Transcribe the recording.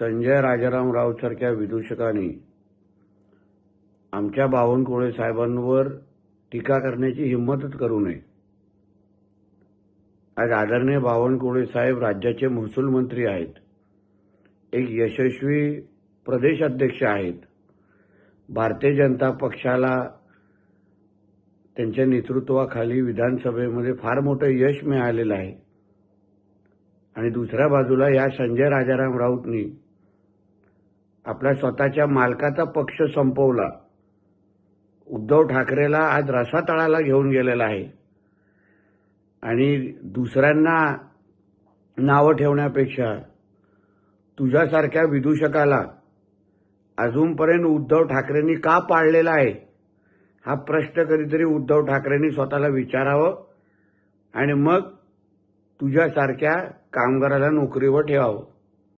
संजय राजाराम राऊत सारख्या विदूषकांनी आमच्या बावनकुळे साहेबांवर टीका करण्याची हिंमतच करू नये। आज आदरणीय बावनकुळे साहेब राज्याचे महसूल मंत्री आहेत, एक यशस्वी प्रदेश अध्यक्ष आहेत। भारतीय जनता पक्षाला त्यांच्या नेतृत्वाखाली विधानसभेमध्ये फार मोठं यश मिळालेलं आहे। आणि दुसऱ्या बाजूला या संजय राजाराम राऊतनी आपल्या स्वतःच्या मालकाचा पक्ष संपवला, उद्धव ठाकरेला आज रसातळाला घेऊन गेलेला आहे। आणि दुसऱ्यांना नावं ठेवण्यापेक्षा तुझ्यासारख्या विदूषकाला अजूनपर्यंत उद्धव ठाकरेंनी का पाळलेला आहे हा प्रश्न कधीतरी उद्धव ठाकरेंनी स्वतःला विचारावं आणि मग तुझ्यासारख्या कामगाराला नोकरीवर ठेवावं।